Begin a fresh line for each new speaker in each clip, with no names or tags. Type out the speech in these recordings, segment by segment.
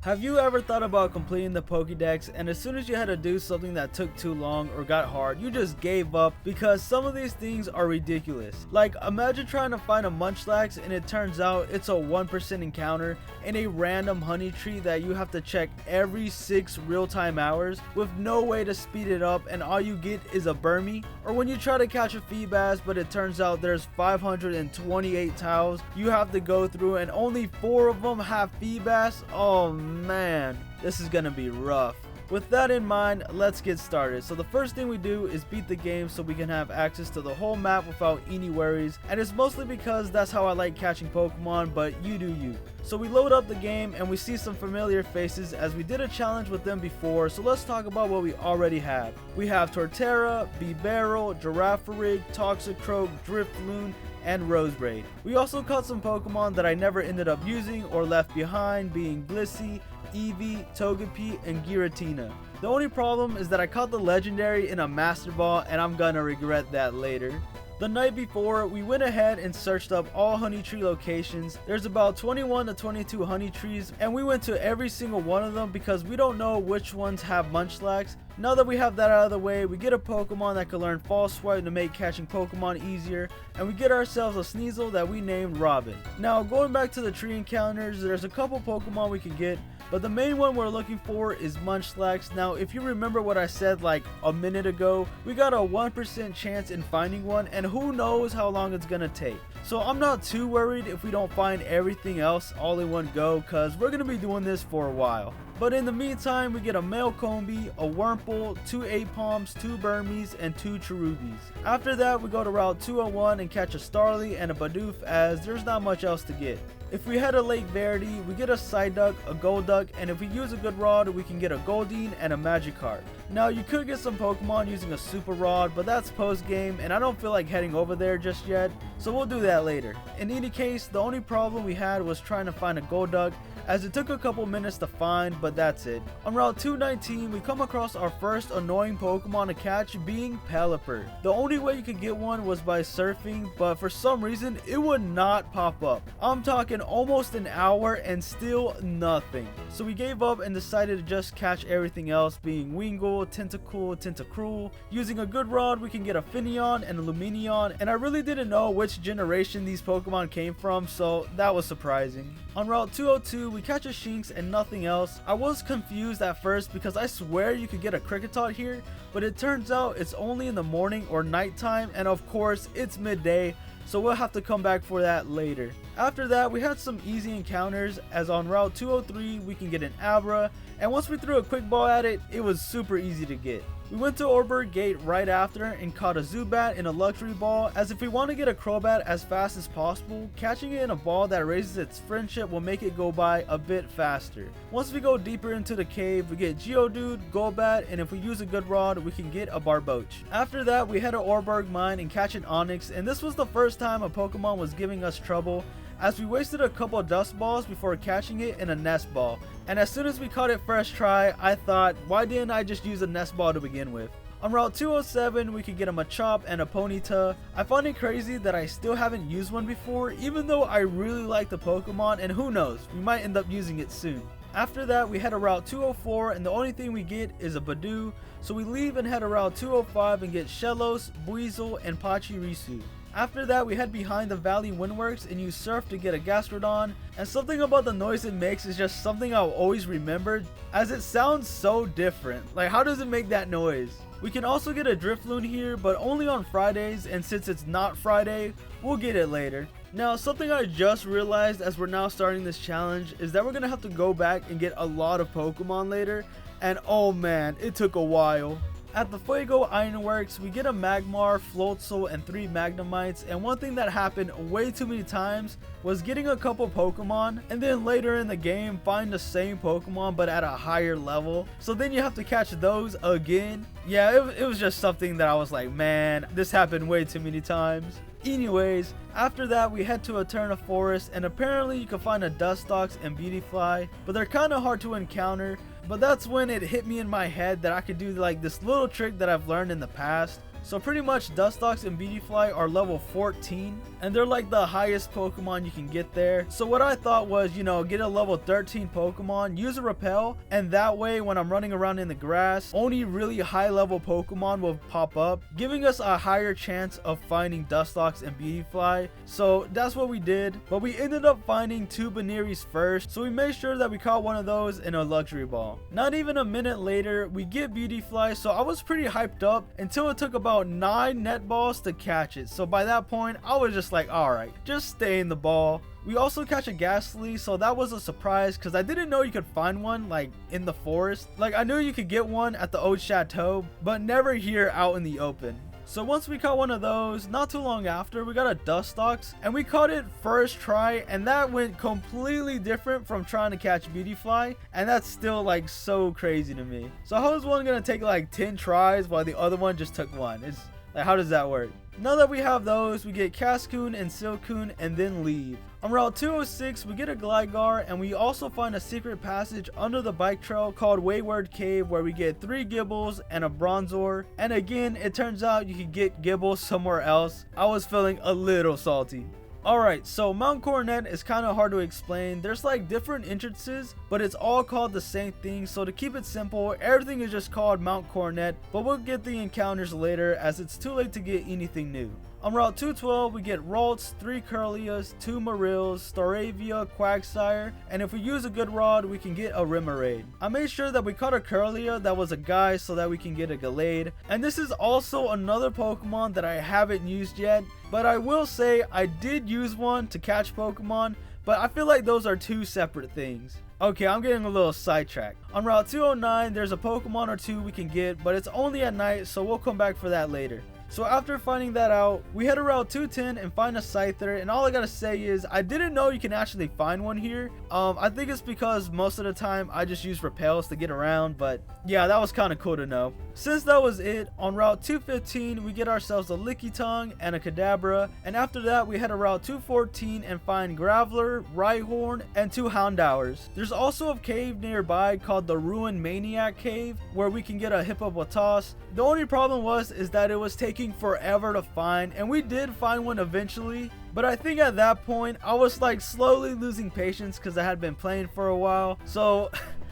Have you ever thought about completing the Pokedex and as soon as you had to do something that took too long or got hard, you just gave up because some of these things are ridiculous? Like, imagine trying to find a Munchlax and it turns out it's a 1% encounter in a random honey tree that you have to check every 6 real-time hours with no way to speed it up and all you get is a Burmy? Or when you try to catch a Feebas but it turns out there's 528 tiles you have to go through and only 4 of them have Feebas? Oh man, this is gonna be rough. With that in mind, let's get started. So the first thing we do is beat the game so we can have access to the whole map without any worries, and it's mostly because that's how I like catching Pokemon, but you do you. So we load up the game and we see some familiar faces as we did a challenge with them before, so let's talk about what we already have. We have Torterra, Bibarel, Girafarig, Toxicroak, Drifloon, and Rosebraid. We also caught some Pokemon that I never ended up using or left behind, being Blissey, Eevee, Togepi, and Giratina. The only problem is that I caught the legendary in a Master Ball and I'm gonna regret that later. The night before, we went ahead and searched up all honey tree locations. There's about 21 to 22 honey trees and we went to every single one of them because we don't know which ones have Munchlax. Now that we have that out of the way, we get a Pokemon that can learn False Swipe to make catching Pokemon easier, and we get ourselves a Sneasel that we named Robin. Now going back to the tree encounters, there's a couple Pokemon we can get, but the main one we're looking for is Munchlax. Now if you remember what I said like a minute ago, we got a 1% chance in finding one and who knows how long it's gonna take. So I'm not too worried if we don't find everything else all in one go, cause we're gonna be doing this for a while. But in the meantime, we get a male Combi, a Wurmple, 2 Apoms, 2 Burmies, and 2 Cherubis. After that, we go to Route 201 and catch a Starly and a Bidoof as there's not much else to get. If we head to Lake Verity, we get a Psyduck, a Golduck, and if we use a good rod, we can get a Goldeen and a Magikarp. Now, you could get some Pokemon using a Super Rod, but that's post-game, and I don't feel like heading over there just yet, so we'll do that later. In any case, the only problem we had was trying to find a Golduck, as it took a couple minutes to find, but that's it. On Route 219, we come across our first annoying Pokemon to catch, being Pelipper. The only way you could get one was by surfing, but for some reason, it would not pop up. I'm talking almost an hour and still nothing. So we gave up and decided to just catch everything else, being Wingull, Tentacool, Tentacruel. Using a good rod, we can get a Finneon and a Lumineon, and I really didn't know which generation these Pokemon came from, so that was surprising. On Route 202, we catch a Shinx and nothing else. I was confused at first because I swear you could get a Kricketot here, but it turns out it's only in the morning or nighttime, and of course it's midday, so we'll have to come back for that later. After that, we had some easy encounters, as on Route 203 we can get an Abra, and once we threw a quick ball at it, it was super easy to get. We went to Orberg Gate right after and caught a Zubat in a luxury ball, as if we want to get a Crobat as fast as possible, catching it in a ball that raises its friendship will make it go by a bit faster. Once we go deeper into the cave, we get Geodude, Golbat, and if we use a good rod, we can get a Barboach. After that, we head to Orberg Mine and catch an Onix, and this was the first time a Pokemon was giving us trouble, as we wasted a couple Dust Balls before catching it in a Nest Ball. And as soon as we caught it first try, I thought, why didn't I just use a Nest Ball to begin with? On Route 207, we could get a Machop and a Ponyta. I find it crazy that I still haven't used one before, even though I really like the Pokemon, and who knows, we might end up using it soon. After that, we head to Route 204, and the only thing we get is a Badoo, so we leave and head to Route 205 and get Shellos, Buizel, and Pachirisu. After that, we head behind the Valley Windworks and use Surf to get a Gastrodon, and something about the noise it makes is just something I'll always remember, as it sounds so different. Like, how does it make that noise? We can also get a Drifloon here, but only on Fridays, and since it's not Friday, we'll get it later. Now, something I just realized as we're now starting this challenge is that we're gonna have to go back and get a lot of Pokemon later, and oh man, it took a while. At the Fuego Ironworks, we get a Magmar, Floatzel, and 3 Magnemites, and one thing that happened way too many times was getting a couple Pokemon, and then later in the game find the same Pokemon but at a higher level, so then you have to catch those again. Yeah, it was just something that I was like, man, this happened way too many times. Anyways, after that we head to Eterna Forest, and apparently you can find a Dustox and Beautyfly, but they're kind of hard to encounter. But that's when it hit me in my head that I could do like this little trick that I've learned in the past. So pretty much Dustox and Beautyfly are level 14, and they're like the highest Pokemon you can get there. So what I thought was, you know, get a level 13 Pokemon, use a Repel, and that way when I'm running around in the grass, only really high level Pokemon will pop up, giving us a higher chance of finding Dustox and Beautyfly. So that's what we did, but we ended up finding 2 Banneries first, so we made sure that we caught one of those in a luxury ball. Not even a minute later, we get Beautyfly, so I was pretty hyped up until it took about 9 net balls to catch it. So by that point, I was just like, alright, just stay in the ball. We also catch a Ghastly, so that was a surprise because I didn't know you could find one like in the forest. Like I knew you could get one at the old chateau, but never here out in the open. So once we caught one of those, not too long after, we got a Dustox, and we caught it first try, and that went completely different from trying to catch Beautyfly, and that's still like so crazy to me. So how is one gonna take like 10 tries while the other one just took one? It's like, how does that work? Now that we have those, we get Cascoon and Silcoon and then leave. On Route 206, we get a Gligar, and we also find a secret passage under the bike trail called Wayward Cave where we get 3 Gibbles and a Bronzor. And again, it turns out you can get Gibbles somewhere else. I was feeling a little salty. Alright, so Mount Coronet is kind of hard to explain. There's like different entrances, but it's all called the same thing. So to keep it simple, everything is just called Mount Coronet, but we'll get the encounters later as it's too late to get anything new. On Route 212, we get Ralts, 3 Curlias, 2 Marils, Staravia, Quagsire, and if we use a good rod, we can get a Remoraid. I made sure that we caught a Curlia that was a guy so that we can get a Gallade, and this is also another Pokemon that I haven't used yet, but I will say I did use one to catch Pokemon, but I feel like those are 2 separate things. Okay, I'm getting a little sidetracked. On Route 209, there's a Pokemon or 2 we can get, but it's only at night, so we'll come back for that later. So after finding that out, we head to Route 210 and find a Scyther, and all I gotta say is I didn't know you can actually find one here. I think it's because most of the time I just use repels to get around, but yeah, that was kind of cool to know. Since that was it, on Route 215 we get ourselves a Lickitung and a Kadabra, and after that we head to Route 214 and find Graveler, Rhyhorn, and 2 Houndours. There's also a cave nearby called the Ruined Maniac Cave where we can get a Hippopotas. The only problem is that it was taking forever to find, and we did find one eventually, but I think at that point I was like slowly losing patience because I had been playing for a while, so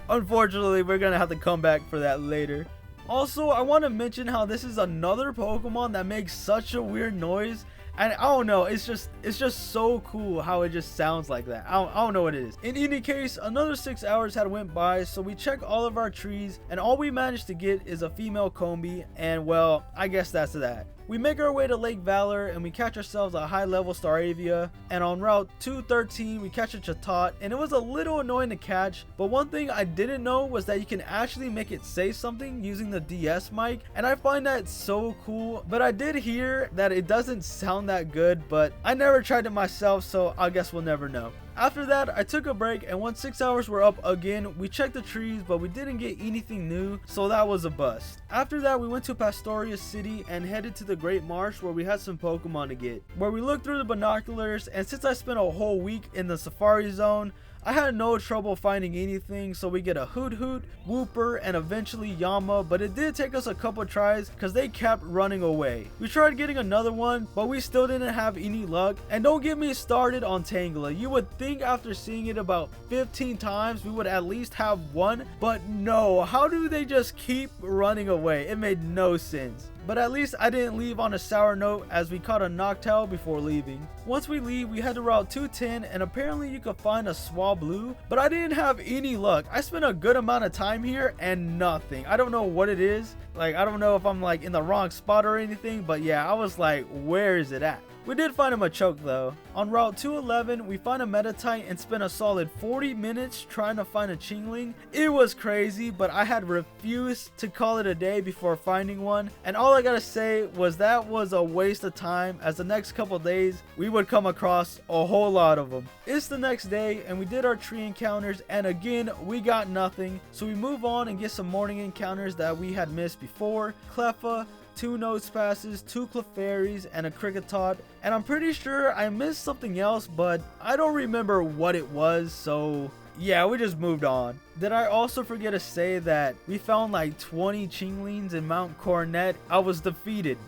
unfortunately we're gonna have to come back for that later. Also, I want to mention how this is another Pokemon that makes such a weird noise, and I don't know, it's just so cool how it just sounds like that. I don't know what it is. In any case, another 6 hours had went by, so we check all of our trees, and all we managed to get is a female Combi, and well, I guess that's that. We make our way to Lake Valor and we catch ourselves a high level Staravia, and on Route 213 we catch a Chatot, and it was a little annoying to catch, but one thing I didn't know was that you can actually make it say something using the DS mic, and I find that so cool. But I did hear that it doesn't sound that good, but I never tried it myself, so I guess we'll never know. After that, I took a break, and once 6 hours were up again, we checked the trees, but we didn't get anything new, so that was a bust. After that, we went to Pastoria City and headed to the Great Marsh where we had some Pokemon to get. Where we looked through the binoculars, and since I spent a whole week in the Safari Zone, I had no trouble finding anything, so we get a Hoot, Wooper, and eventually Yama, but it did take us a couple tries because they kept running away. We tried getting another one, but we still didn't have any luck. And don't get me started on Tangela. You would think after seeing it about 15 times we would at least have one, but no, how do they just keep running away? It made no sense. But at least I didn't leave on a sour note as we caught a Noctowl before leaving. Once we leave, we head to Route 210, and apparently you could find a Swablu, but I didn't have any luck. I spent a good amount of time here and nothing. I don't know what it is. Like, I don't know if I'm like in the wrong spot or anything, but yeah, I was like, where is it at? We did find a Machoke though. On Route 211, we find a Meditite and spent a solid 40 minutes trying to find a Chingling. It was crazy, but I had refused to call it a day before finding one. And all I gotta say was that was a waste of time, as the next couple days, we would come across a whole lot of them. It's the next day, and we did our tree encounters, and again, we got nothing. So we move on and get some morning encounters that we had missed before. Cleffa, 2 Nose Passes, 2 Clefairies, and a Kricketot, and I'm pretty sure I missed something else, but I don't remember what it was, so yeah, we just moved on. Did I also forget to say that we found like 20 Chinglings in Mount Coronet? I was defeated,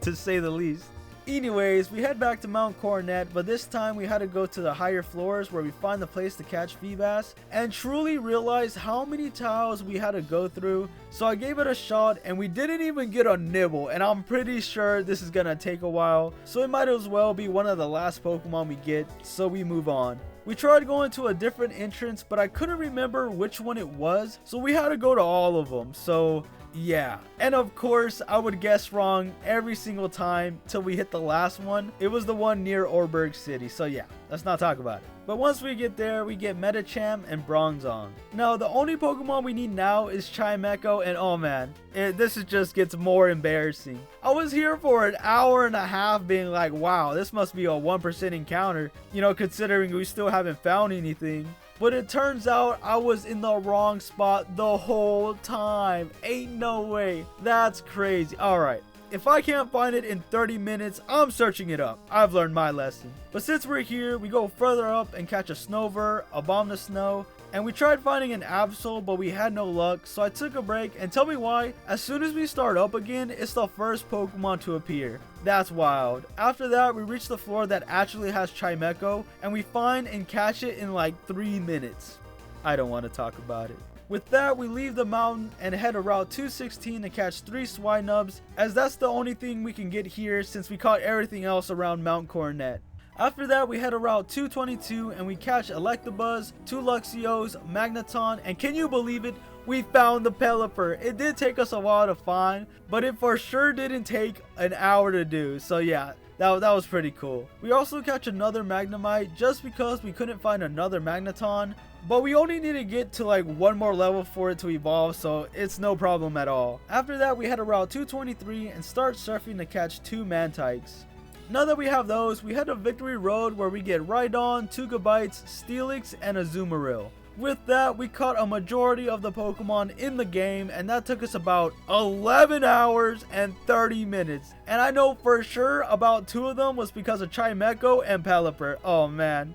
to say the least. Anyways, we head back to Mount Coronet, but this time we had to go to the higher floors where we find the place to catch Feebas, and truly realize how many tiles we had to go through. So I gave it a shot and we didn't even get a nibble, and I'm pretty sure this is gonna take a while, so it might as well be one of the last Pokemon we get, so we move on. We tried going to a different entrance, but I couldn't remember which one it was, so we had to go to all of them. So yeah, and of course I would guess wrong every single time till we hit the last one. It was the one near Orberg City, so yeah, let's not talk about it. But once we get there, we get Medicham and Bronzong. Now, the only Pokemon we need now is Chimecho, and oh man, this just gets more embarrassing. I was here for an hour and a half being like, wow, this must be a 1% encounter, you know, considering we still haven't found anything. But it turns out I was in the wrong spot the whole time. Ain't no way. That's crazy. Alright. If I can't find it in 30 minutes, I'm searching it up. I've learned my lesson. But since we're here, we go further up and catch a Snover, a Bomb Snow, and we tried finding an Absol, but we had no luck, so I took a break, and tell me why, as soon as we start up again, it's the first Pokemon to appear. That's wild. After that, we reach the floor that actually has Chimecho, and we find and catch it in like 3 minutes. I don't want to talk about it. With that, we leave the mountain and head to Route 216 to catch 3 Swinubs, as that's the only thing we can get here since we caught everything else around Mount Coronet. After that, we head to Route 222 and we catch Electabuzz, 2 Luxios, Magneton, and can you believe it? We found the Pelipper. It did take us a while to find, but it for sure didn't take an hour to do, so yeah. That was pretty cool. We also catch another Magnemite just because we couldn't find another Magneton, but we only need to get to like 1 more level for it to evolve, so it's no problem at all. After that, we head to Route 223 and start surfing to catch 2 Mantikes. Now that we have those, we head to Victory Road where we get Rhydon, 2 Gigabytes, Steelix, and a Azumarill. With that, we caught a majority of the Pokemon in the game, and that took us about 11 hours and 30 minutes. And I know for sure about 2 of them was because of Chimecho and Pelipper. Oh man.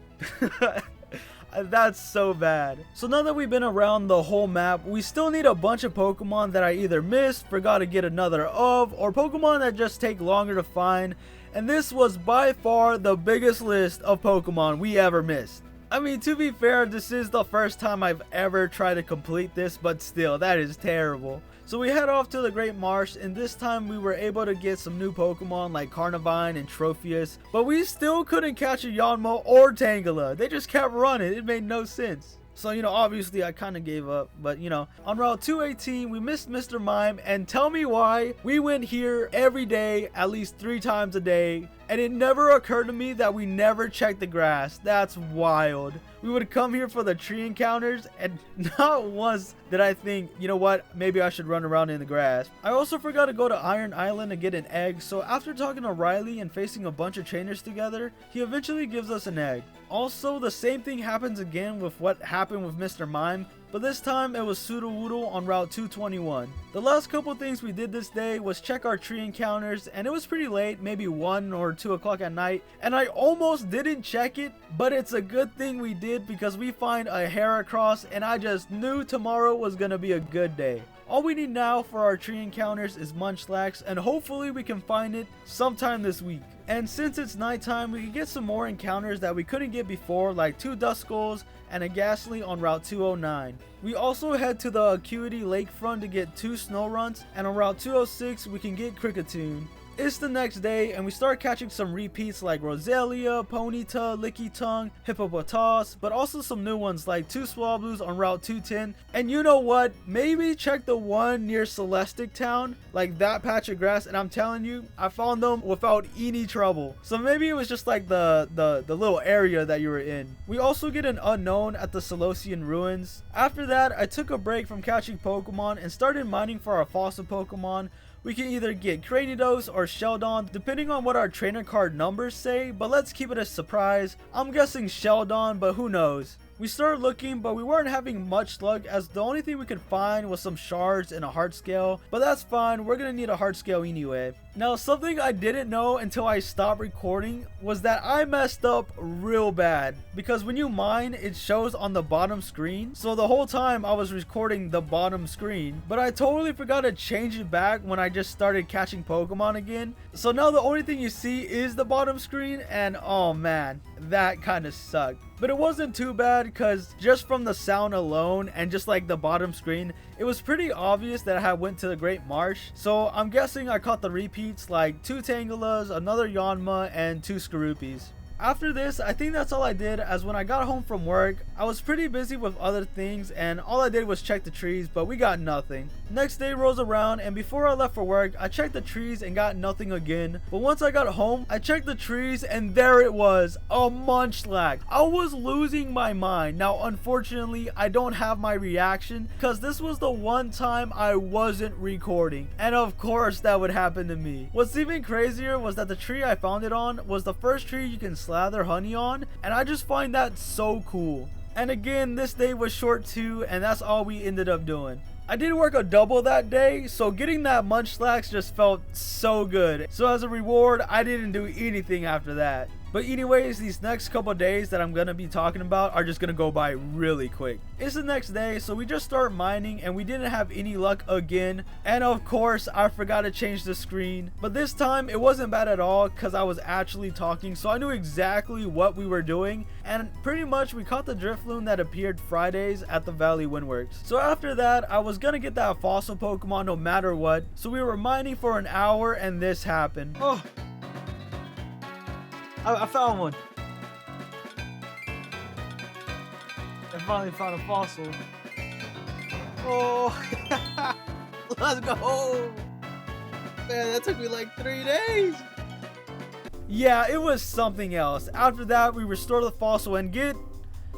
That's so bad. So now that we've been around the whole map, we still need a bunch of Pokemon that I either missed, forgot to get another of, or Pokemon that just take longer to find. And this was by far the biggest list of Pokemon we ever missed. I mean, to be fair, this is the first time I've ever tried to complete this, but still, that is terrible. So we head off to the Great Marsh, and this time we were able to get some new Pokemon like Carnivine and Tropheus, but we still couldn't catch a Yanma or Tangela. They just kept running. It made no sense. So, you know, obviously I kind of gave up, but you know, on Route 218, we missed Mr. Mime, and tell me why. We went here every day, at least 3 times a day, and it never occurred to me that we never checked the grass. That's wild. We would come here for the tree encounters, and not once did I think, you know what, maybe I should run around in the grass. I also forgot to go to Iron Island to get an egg, so after talking to Riley and facing a bunch of trainers together, he eventually gives us an egg. Also, the same thing happens again with what happened with Mr. Mime, but this time it was Sudowoodo on Route 221. The last couple things we did this day was check our tree encounters, and it was pretty late, maybe 1 or 2 o'clock at night, and I almost didn't check it, but it's a good thing we did because we find a Heracross, and I just knew tomorrow was gonna be a good day. All we need now for our tree encounters is Munchlax, and hopefully we can find it sometime this week. And since it's nighttime, we can get some more encounters that we couldn't get before, like 2 Duskulls and a Ghastly on Route 209. We also head to the Acuity Lakefront to get 2 Snowrunts, and on Route 206 we can get Kricketune. It's the next day, and we start catching some repeats like Roselia, Ponyta, Lickitung, Hippopotas, but also some new ones like 2 Swablues on Route 210. And you know what? Maybe check the one near Celestic Town, like that patch of grass, and I'm telling you, I found them without any trouble. So maybe it was just like the little area that you were in. We also get an unknown at the Celosian Ruins. After that, I took a break from catching Pokemon and started mining for our fossil Pokemon. We can either get Cranidos or Sheldon, depending on what our trainer card numbers say, but let's keep it a surprise. I'm guessing Sheldon, but who knows. We started looking, but we weren't having much luck as the only thing we could find was some shards and a heart scale, but that's fine, we're gonna need a heart scale anyway. Now, something I didn't know until I stopped recording was that I messed up real bad, because when you mine, it shows on the bottom screen, so the whole time I was recording the bottom screen, but I totally forgot to change it back when I just started catching Pokemon again, so now the only thing you see is the bottom screen, and oh man, that kind of sucked. But it wasn't too bad because just from the sound alone and just like the bottom screen, it was pretty obvious that I had went to the Great Marsh. So I'm guessing I caught the repeats like 2 Tangulas, another Yanma, and 2 Skorupies. After this, I think that's all I did, as when I got home from work, I was pretty busy with other things and all I did was check the trees, but we got nothing. Next day rolls around and before I left for work, I checked the trees and got nothing again. But once I got home, I checked the trees and there it was, a Munchlax. I was losing my mind. Now, unfortunately, I don't have my reaction because this was the one time I wasn't recording. And of course, that would happen to me. What's even crazier was that the tree I found it on was the first tree you can slather honey on, and I just find that so cool. And again, this day was short too, and that's all we ended up doing. I did work a double that day, so getting that Munchlax just felt so good. So as a reward, I didn't do anything after that. But anyways, these next couple days that I'm gonna be talking about are just gonna go by really quick. It's the next day, so we just start mining and we didn't have any luck again. And of course, I forgot to change the screen. But this time, it wasn't bad at all because I was actually talking, so I knew exactly what we were doing. And pretty much, we caught the Drifloon that appeared Fridays at the Valley Windworks. So after that, I was gonna get that fossil Pokemon no matter what. So we were mining for an hour and this happened. Oh! I found one. I finally found a fossil. Oh, let's go. Man, that took me like 3 days. Yeah, it was something else. After that, we restore the fossil and get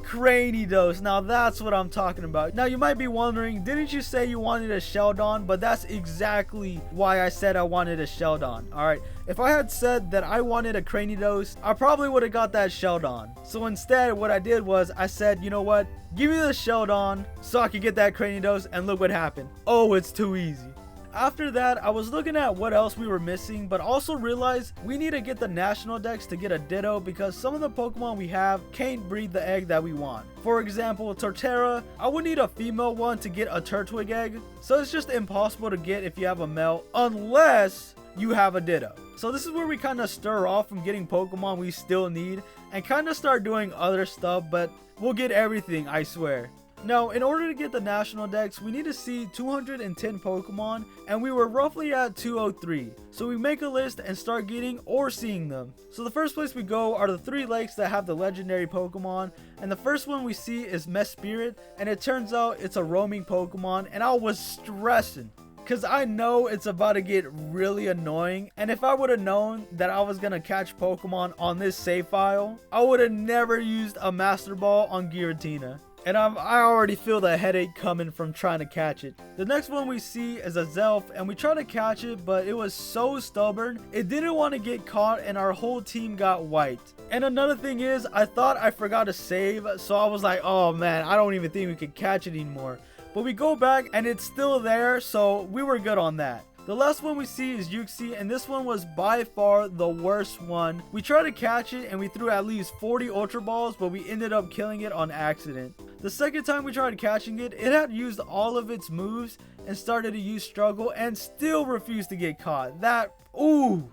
Cranidos. Now that's what I'm talking about. Now you might be wondering, didn't you say you wanted a Sheldon? But that's exactly why I said I wanted a Sheldon. Alright, if I had said that I wanted a Cranidos, I probably would have got that Sheldon. So instead, what I did was I said, you know what, give me the Sheldon so I could get that Cranidos, and look what happened. Oh, it's too easy. After that, I was looking at what else we were missing, but also realized we need to get the national dex to get a Ditto because some of the Pokemon we have can't breed the egg that we want. For example, Torterra, I would need a female one to get a Turtwig egg, so it's just impossible to get if you have a male unless you have a Ditto. So this is where we kind of stir off from getting Pokemon we still need and kind of start doing other stuff, but we'll get everything, I swear. Now, in order to get the national dex, we need to see 210 Pokemon, and we were roughly at 203. So we make a list and start getting or seeing them. So the first place we go are the 3 lakes that have the legendary Pokemon, and the first one we see is Mesprit, and it turns out it's a roaming Pokemon, and I was stressing. Cause I know it's about to get really annoying, and if I would have known that I was gonna catch Pokemon on this save file, I would have never used a Master Ball on Giratina. And I already feel the headache coming from trying to catch it. The next one we see is a Zelf, and we tried to catch it, but it was so stubborn, it didn't want to get caught, and our whole team got wiped. And another thing is, I thought I forgot to save, so I was like, oh man, I don't even think we could catch it anymore. But we go back, and it's still there, so we were good on that. The last one we see is Uxie, and this one was by far the worst one. We tried to catch it and we threw at least 40 Ultra Balls, but we ended up killing it on accident. The second time we tried catching it, it had used all of its moves and started to use Struggle and still refused to get caught. That, ooh,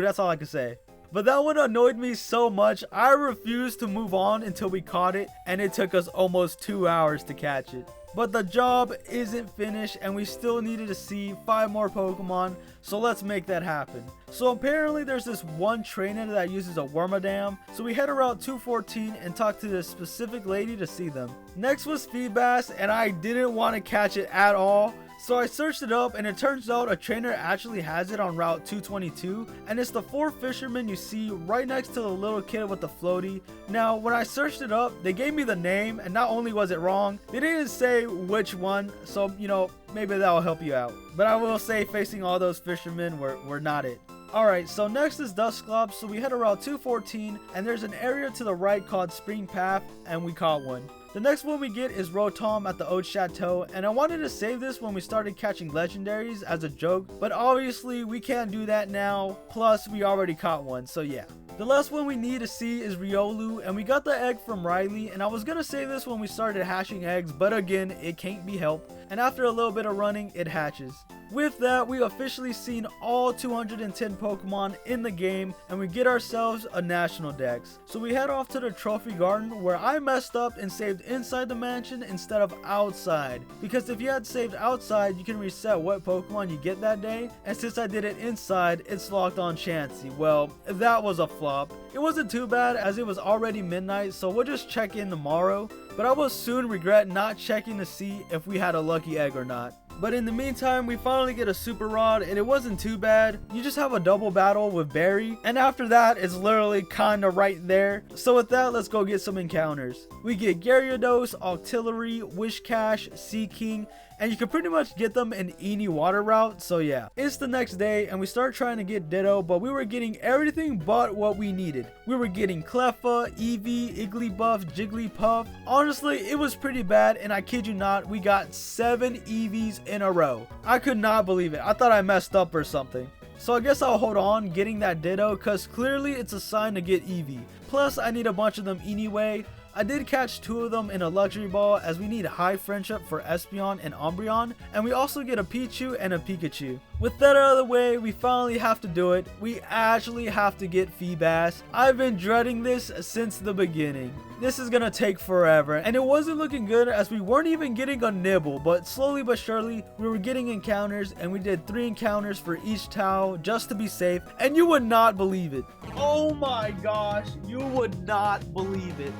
that's all I can say. But that one annoyed me so much, I refused to move on until we caught it, and it took us almost 2 hours to catch it. But the job isn't finished and we still needed to see 5 more Pokemon, so let's make that happen. So apparently there's this one trainer that uses a Wormadam, so we head around 214 and talk to this specific lady to see them. Next was Feedbass, and I didn't want to catch it at all. So I searched it up, and it turns out a trainer actually has it on Route 222, and it's the 4 fishermen you see right next to the little kid with the floaty. Now, when I searched it up, they gave me the name, and not only was it wrong, they didn't say which one, so, you know, maybe that'll help you out. But I will say facing all those fishermen were not it. Alright, so next is Dusclops, so we head around 214, and there's an area to the right called Spring Path, and we caught one. The next one we get is Rotom at the Old Chateau, and I wanted to save this when we started catching legendaries as a joke, but obviously we can't do that now, plus we already caught one, so yeah. The last one we need to see is Riolu, and we got the egg from Riley, and I was gonna save this when we started hatching eggs, but again, it can't be helped, and after a little bit of running, it hatches. With that, we officially seen all 210 Pokemon in the game, and we get ourselves a National Dex. So we head off to the Trophy Garden, where I messed up and saved inside the mansion instead of outside. Because if you had saved outside, you can reset what Pokemon you get that day, and since I did it inside, it's locked on Chansey. Well, that was a flop. It wasn't too bad as it was already midnight, so we'll just check in tomorrow, but I will soon regret not checking to see if we had a lucky egg or not. But in the meantime, we finally get a Super Rod, and it wasn't too bad. You just have a double battle with Barry, and after that, it's literally kinda right there. So with that, let's go get some encounters. We get Gyarados, Octillery, Wishcash, Seaking, and you can pretty much get them in any water route, so yeah. It's the next day, and we start trying to get Ditto, but we were getting everything but what we needed. We were getting Cleffa, Eevee, Igglybuff, Jigglypuff. Honestly, it was pretty bad, and I kid you not, we got 7 Eevees in a row. I could not believe it. I thought I messed up or something. So I guess I'll hold on getting that Ditto, cause clearly it's a sign to get Eevee. Plus, I need a bunch of them anyway. I did catch 2 of them in a luxury ball as we need high friendship for Espeon and Umbreon, and we also get a Pichu and a Pikachu. With that out of the way, we finally have to do it. We actually have to get Feebas. I've been dreading this since the beginning. This is gonna take forever, and it wasn't looking good as we weren't even getting a nibble, but slowly but surely we were getting encounters, and we did 3 encounters for each Tao just to be safe, and you would not believe it. Oh my gosh, you would not believe it.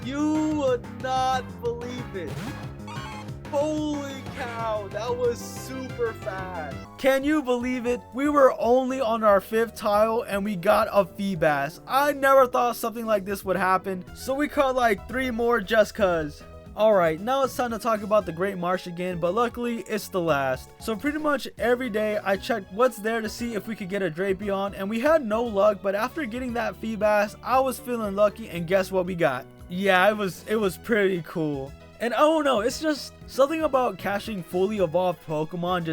You would not believe it. Holy cow, that was super fast. Can you believe it? We were only on our 5th tile and we got a Feebas. I never thought something like this would happen, so we caught like 3 more just cuz. Alright, now it's time to talk about the Great Marsh again, but luckily it's the last. So pretty much every day I checked what's there to see if we could get a Drapion, and we had no luck, but after getting that Feebas, I was feeling lucky, and guess what we got? Yeah, it was pretty cool. And I don't know, it's just something about catching fully evolved Pokemon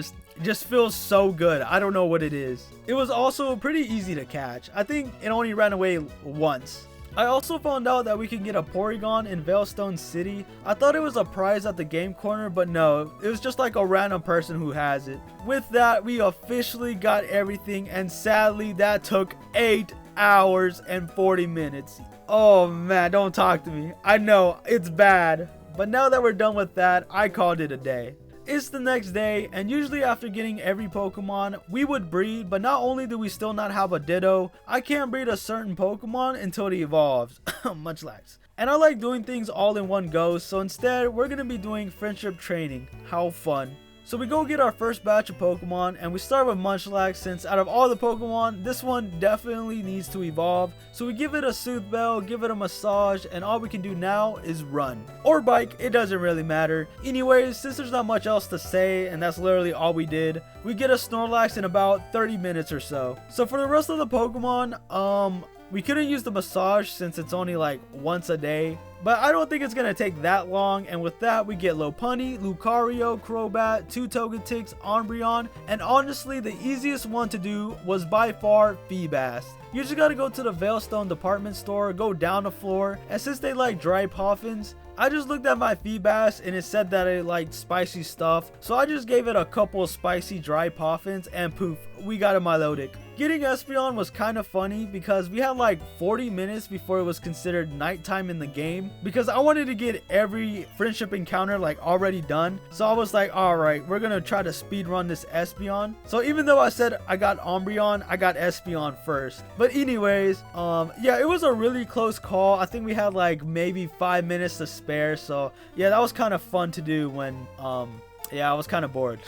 just feels so good. I don't know what it is. It was also pretty easy to catch. I think it only ran away once. I also found out that we can get a Porygon in Veilstone City. I thought it was a prize at the game corner, but no, it was just like a random person who has it. With that, we officially got everything, and sadly that took 8 hours and 40 minutes. Oh man, don't talk to me. I know, it's bad. But now that we're done with that, I called it a day. It's the next day, and usually after getting every Pokemon, we would breed, but not only do we still not have a Ditto, I can't breed a certain Pokemon until it evolves. Much less. And I like doing things all in one go, so instead, we're going to be doing friendship training. How fun. So we go get our first batch of Pokemon, and we start with Munchlax since out of all the Pokemon, this one definitely needs to evolve. So we give it a Soothe Bell, give it a massage, and all we can do now is run. Or bike, it doesn't really matter. Anyways, since there's not much else to say, and that's literally all we did, we get a Snorlax in about 30 minutes or so. So for the rest of the Pokemon, we couldn't use the massage since it's only like once a day. But I don't think it's going to take that long, and with that we get Lopunny, Lucario, Crobat, 2 Togetix, Umbreon, and honestly the easiest one to do was by far Feebas. You just gotta go to the Veilstone department store, go down the floor, and since they like dry poffins, I just looked at my Feebas and it said that it liked spicy stuff, so I just gave it a couple of spicy dry poffins and poof, we got a Milotic. Getting Espeon was kind of funny because we had like 40 minutes before it was considered nighttime in the game, because I wanted to get every friendship encounter like already done, so I was like, alright, we're gonna try to speed run this Espeon. So even though I said I got Umbreon, I got Espeon first. But anyways, yeah, it was a really close call. I think we had like maybe 5 minutes to spare, so yeah, that was kind of fun to do when yeah, I was kind of bored.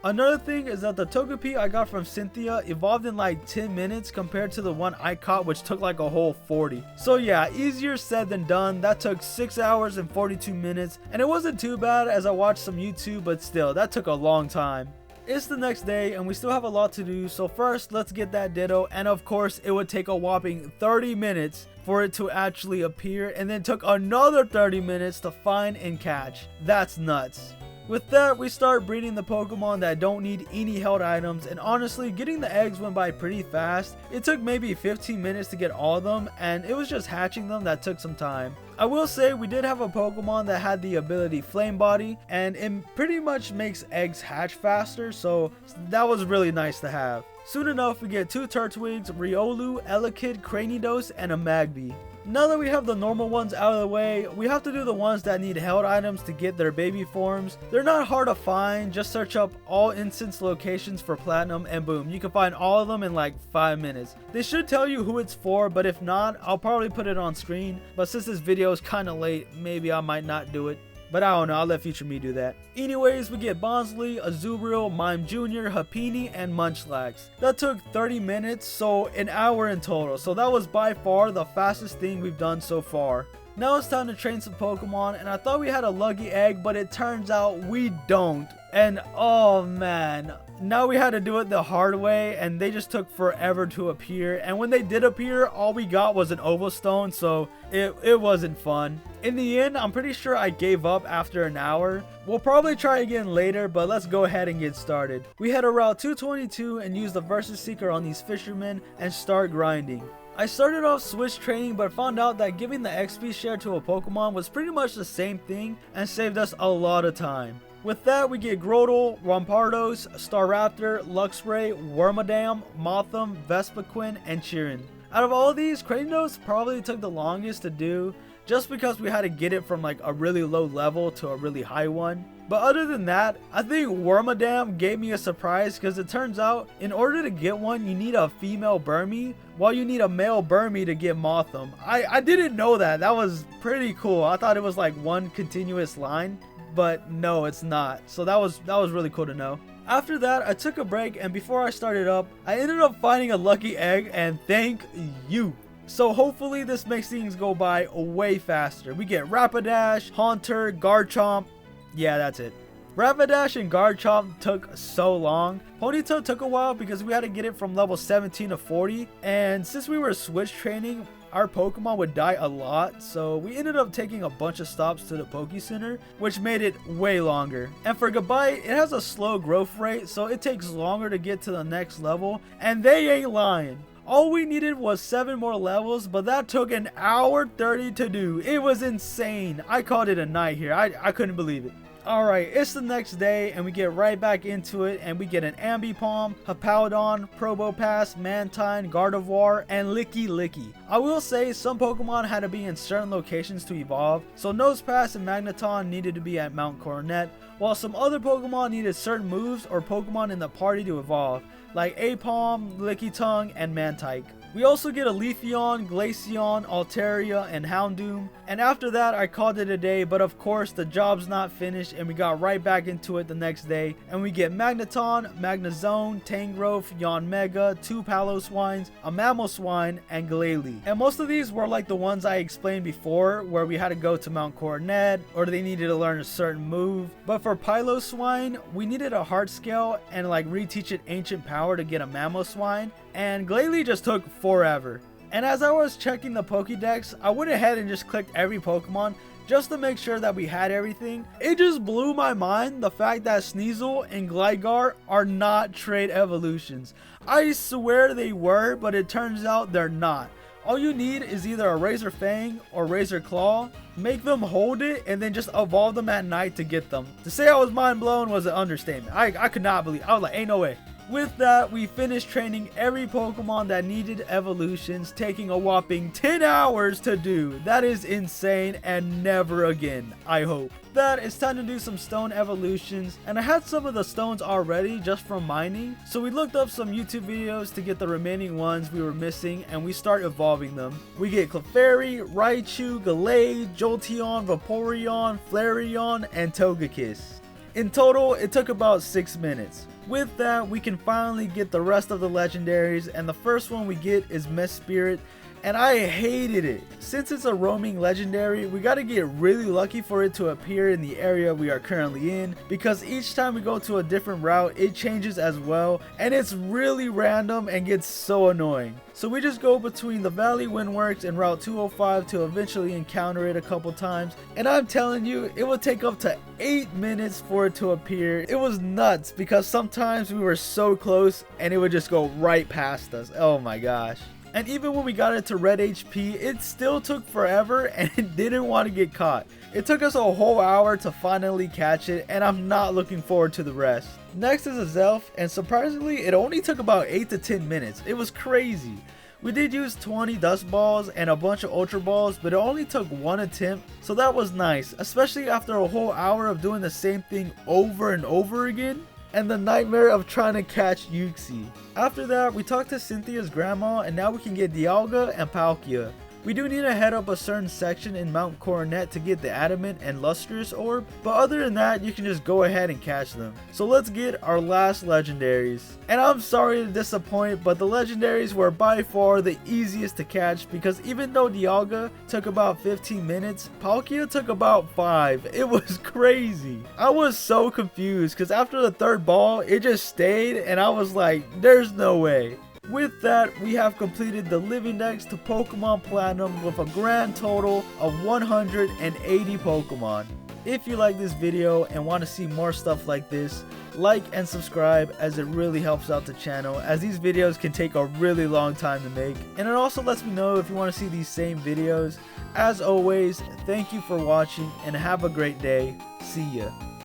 Another thing is that the Togepi I got from Cynthia evolved in like 10 minutes compared to the one I caught, which took like a whole 40. So yeah, easier said than done. That took 6 hours and 42 minutes, and it wasn't too bad as I watched some YouTube, but still, that took a long time. It's the next day and we still have a lot to do, so first let's get that Ditto, and of course it would take a whopping 30 minutes for it to actually appear, and then took another 30 minutes to find and catch. That's nuts. With that, we start breeding the Pokemon that don't need any held items, and honestly, getting the eggs went by pretty fast. It took maybe 15 minutes to get all of them, and it was just hatching them that took some time. I will say we did have a Pokemon that had the ability Flame Body, and it pretty much makes eggs hatch faster, so that was really nice to have. Soon enough, we get 2 Turtwigs, Riolu, Elekid, Cranidos, and a Magby. Now that we have the normal ones out of the way, we have to do the ones that need held items to get their baby forms. They're not hard to find, just search up all instance locations for Platinum and boom, you can find all of them in like 5 minutes. They should tell you who it's for, but if not, I'll probably put it on screen. But since this video is kinda late, maybe I might not do it. But I don't know, I'll let future me do that. Anyways, we get Bonsly, Azurill, Mime Jr., Happiny, and Munchlax. That took 30 minutes, so an hour in total. So that was by far the fastest thing we've done so far. Now it's time to train some Pokemon, and I thought we had a lucky egg, but it turns out we don't. And oh man, now we had to do it the hard way, and they just took forever to appear. And when they did appear, all we got was an Ovostone, so it wasn't fun. In the end, I'm pretty sure I gave up after an hour. We'll probably try again later, but let's go ahead and get started. We head to Route 222 and use the Versus Seeker on these fishermen and start grinding. I started off switch training, but found out that giving the XP share to a Pokemon was pretty much the same thing and saved us a lot of time. With that, we get Grotle, Rampardos, Staraptor, Luxray, Wormadam, Mothim, Vespiquen, and Chirin. Out of all of these, Cranidos probably took the longest to do, just because we had to get it from like a really low level to a really high one. But other than that, I think Wormadam gave me a surprise, because it turns out in order to get one you need a female Burmy, while you need a male Burmy to get Mothim. I didn't know that. That was pretty cool. I thought it was like one continuous line, but no, it's not. So that was really cool to know. After that, I took a break, and before I started up, I ended up finding a lucky egg, and thank you. So hopefully this makes things go by way faster. We get Rapidash, Haunter, Garchomp. Yeah, that's it. Rapidash and Garchomp took so long. Ponyta took a while because we had to get it from level 17 to 40. And since we were switch training, our Pokemon would die a lot. So we ended up taking a bunch of stops to the Poke Center, which made it way longer. And for Gabite, it has a slow growth rate, so it takes longer to get to the next level. And they ain't lying. All we needed was 7 more levels, but that took an hour 30 to do. It was insane. I called it a night here. I couldn't believe it. Alright, it's the next day, and we get right back into it, and we get an Ambipom, Hippowdon, Probopass, Mantine, Gardevoir, and Licky Licky. I will say some Pokemon had to be in certain locations to evolve, so Nosepass and Magneton needed to be at Mount Coronet, while some other Pokemon needed certain moves or Pokemon in the party to evolve, like Apom, Lickitung, and Mantike. We also get a Leafeon, Glaceon, Altaria, and Houndoom. And after that, I called it a day, but of course, the job's not finished, and we got right back into it the next day. And we get Magneton, Magnezone, Tangrowth, Yanmega, 2 Paloswines, a Mamoswine, and Glalie. And most of these were like the ones I explained before, where we had to go to Mount Coronet, or they needed to learn a certain move. But for Piloswine, we needed a heart scale and like reteach it ancient power to get a Mamoswine. And Glalie just took forever. And as I was checking the Pokedex, I went ahead and just clicked every Pokemon just to make sure that we had everything. It just blew my mind the fact that Sneasel and Gligar are not trait evolutions. I swear they were, but it turns out they're not. All you need is either a Razor Fang or Razor Claw, make them hold it, and then just evolve them at night to get them. To say I was mind blown was an understatement. I could not believe. I was like, ain't no way. With that, we finished training every Pokemon that needed evolutions, taking a whopping 10 hours to do. That is insane, and never again, I hope. That it's time to do some stone evolutions, and I had some of the stones already just from mining, so we looked up some YouTube videos to get the remaining ones we were missing, and we start evolving them. We get Clefairy, Raichu, Gallade, Jolteon, Vaporeon, Flareon, and Togekiss. In total, it took about 6 minutes. With that, we can finally get the rest of the legendaries, and the first one we get is Mesprit, and I hated it. Since it's a roaming legendary, we gotta get really lucky for it to appear in the area we are currently in, because each time we go to a different route, it changes as well, and it's really random and gets so annoying. So we just go between the Valley Windworks and Route 205 to eventually encounter it a couple times, and I'm telling you, it would take up to 8 minutes for it to appear. It was nuts because sometimes we were so close and it would just go right past us. Oh my gosh. And even when we got it to red HP, it still took forever and it didn't want to get caught. It took us a whole hour to finally catch it, and I'm not looking forward to the rest. Next is a Zelf, and surprisingly it only took about 8 to 10 minutes. It was crazy. We did use 20 dust balls and a bunch of ultra balls, but it only took one attempt, so that was nice, especially after a whole hour of doing the same thing over and over again, and the nightmare of trying to catch Yuxi. After that, we talked to Cynthia's grandma, and now we can get Dialga and Palkia. We do need to head up a certain section in Mount Coronet to get the Adamant and Lustrous Orb, but other than that, you can just go ahead and catch them. So let's get our last legendaries. And I'm sorry to disappoint, but the legendaries were by far the easiest to catch, because even though Dialga took about 15 minutes, Palkia took about 5. It was crazy. I was so confused because after the third ball, it just stayed, and I was like, there's no way. With that, we have completed the Living Dex to Pokemon Platinum with a grand total of 180 Pokemon. If you like this video and want to see more stuff like this, like and subscribe, as it really helps out the channel, as these videos can take a really long time to make, and it also lets me know if you want to see these same videos. As always, thank you for watching and have a great day. See ya.